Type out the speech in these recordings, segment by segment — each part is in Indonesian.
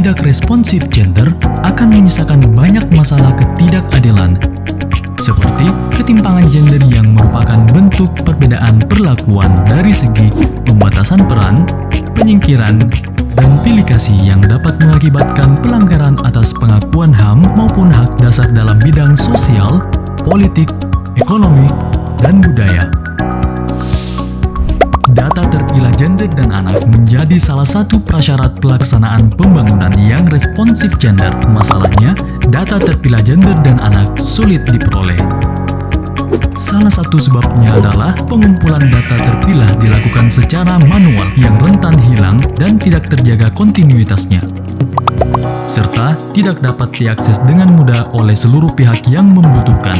tidak responsif gender akan menyisakan banyak masalah ketidakadilan, seperti ketimpangan gender yang merupakan bentuk perbedaan perlakuan dari segi pembatasan peran, penyingkiran, dan pilih kasih yang dapat mengakibatkan pelanggaran atas pengakuan HAM maupun hak dasar dalam bidang sosial, politik, ekonomi, dan budaya. Data terpilah gender dan anak menjadi salah satu prasyarat pelaksanaan pembangunan yang responsif gender. Masalahnya, data terpilah gender dan anak sulit diperoleh. Salah satu sebabnya adalah pengumpulan data terpilah dilakukan secara manual yang rentan hilang dan tidak terjaga kontinuitasnya, serta tidak dapat diakses dengan mudah oleh seluruh pihak yang membutuhkan.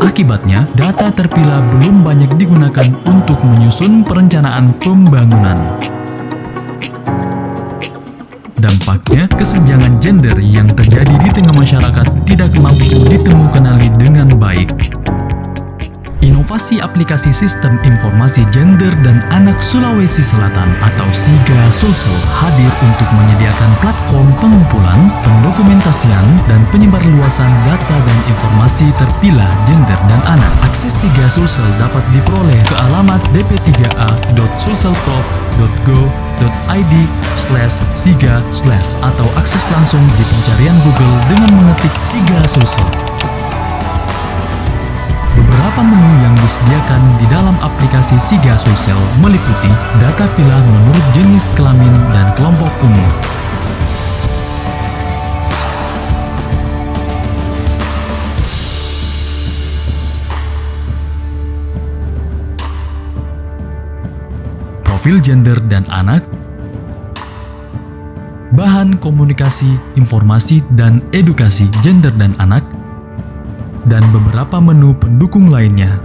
Akibatnya, data terpilah belum banyak digunakan untuk menyusun perencanaan pembangunan. Dampaknya, kesenjangan gender yang terjadi di tengah masyarakat tidak mampu ditemukanali dengan baik. Inovasi aplikasi Sistem Informasi Gender dan Anak Sulawesi Selatan atau SIGA Sulsel hadir untuk menyediakan platform pengumpulan, pendokumentasian, dan penyebarluasan data dan informasi terpilah gender dan anak. Akses SIGA Sulsel dapat diperoleh ke alamat dp3a.sulselprof.go.id/siga/ atau akses langsung di pencarian Google dengan mengetik SIGA Sulsel. Beberapa menu yang disediakan di dalam aplikasi SIGA Sulsel meliputi data pilah menurut jenis kelamin dan kelompok umur, profil gender dan anak, bahan komunikasi, informasi, dan edukasi gender dan anak, dan beberapa menu pendukung lainnya.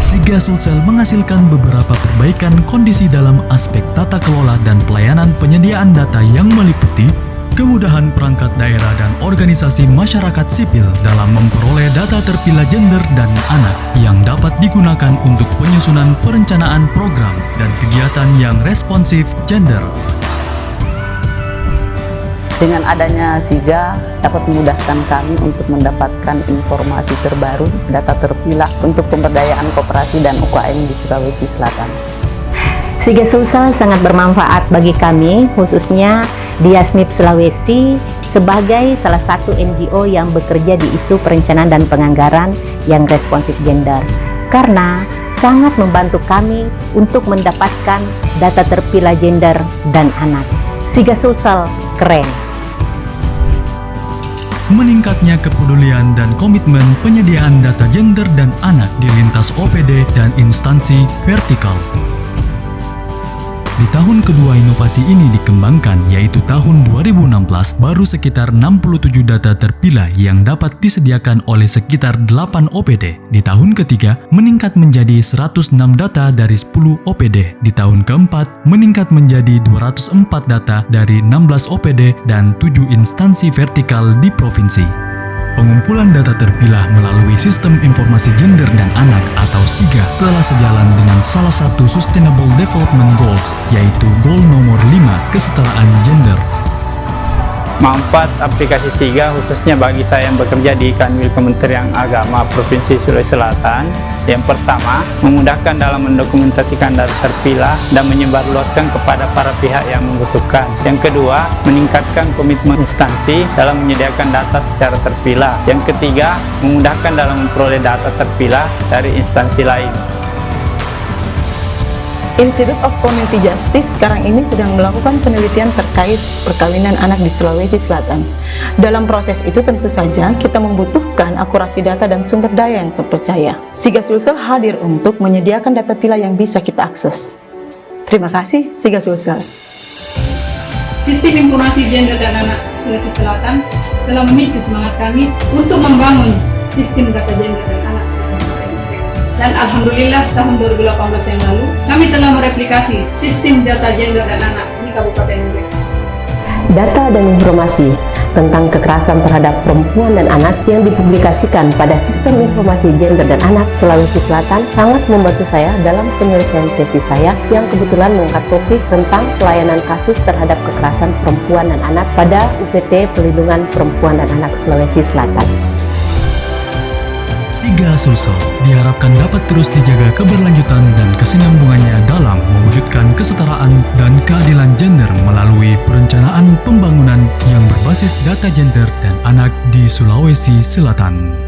SIGA Sulsel menghasilkan beberapa perbaikan kondisi dalam aspek tata kelola dan pelayanan penyediaan data yang meliputi kemudahan perangkat daerah dan organisasi masyarakat sipil dalam memperoleh data terpilah gender dan anak yang dapat digunakan untuk penyusunan perencanaan program dan kegiatan yang responsif gender. Dengan adanya SIGA dapat memudahkan kami untuk mendapatkan informasi terbaru, data terpilah untuk pemberdayaan koperasi dan UKM di Sulawesi Selatan. SIGA Sulsel sangat bermanfaat bagi kami, khususnya di Yasmip Sulawesi sebagai salah satu NGO yang bekerja di isu perencanaan dan penganggaran yang responsif gender, karena sangat membantu kami untuk mendapatkan data terpilah gender dan anak. SIGA Sulsel keren. Meningkatnya kepedulian dan komitmen penyediaan data gender dan anak di lintas OPD dan instansi vertikal. Di tahun kedua inovasi ini dikembangkan, yaitu tahun 2016, baru sekitar 67 data terpilah yang dapat disediakan oleh sekitar 8 OPD. Di tahun ketiga, meningkat menjadi 106 data dari 10 OPD. Di tahun keempat, meningkat menjadi 204 data dari 16 OPD dan 7 instansi vertikal di provinsi. Pengumpulan data terpilah melalui Sistem Informasi Gender dan Anak atau SIGA telah sejalan dengan salah satu Sustainable Development Goals, yaitu goal nomor 5, kesetaraan gender. Manfaat aplikasi SIGA khususnya bagi saya yang bekerja di Kanwil Kementerian Agama Provinsi Sulawesi Selatan. Yang pertama, memudahkan dalam mendokumentasikan data terpilah dan menyebarluaskan kepada para pihak yang membutuhkan. Yang kedua, meningkatkan komitmen instansi dalam menyediakan data secara terpilah. Yang ketiga, memudahkan dalam memperoleh data terpilah dari instansi lain. Institute of Community Justice sekarang ini sedang melakukan penelitian terkait perkawinan anak di Sulawesi Selatan. Dalam proses itu tentu saja kita membutuhkan akurasi data dan sumber daya yang terpercaya. SIGA Sulsel hadir untuk menyediakan data pilah yang bisa kita akses. Terima kasih SIGA Sulsel. Sistem Informasi Gender dan Anak Sulawesi Selatan telah memicu semangat kami untuk membangun sistem data gender dan anak. Dan Alhamdulillah tahun 2018 yang lalu kami telah mereplikasi sistem data gender dan anak di Kabupaten Nubek. Data dan informasi tentang kekerasan terhadap perempuan dan anak yang dipublikasikan pada Sistem Informasi Gender dan Anak Sulawesi Selatan sangat membantu saya dalam penyelesaian tesis saya yang kebetulan mengangkat topik tentang pelayanan kasus terhadap kekerasan perempuan dan anak pada UPT Pelindungan Perempuan dan Anak Sulawesi Selatan. Siga Sulsel diharapkan dapat terus dijaga keberlanjutan dan kesinambungannya dalam mewujudkan kesetaraan dan keadilan gender melalui perencanaan pembangunan yang berbasis data gender dan anak di Sulawesi Selatan.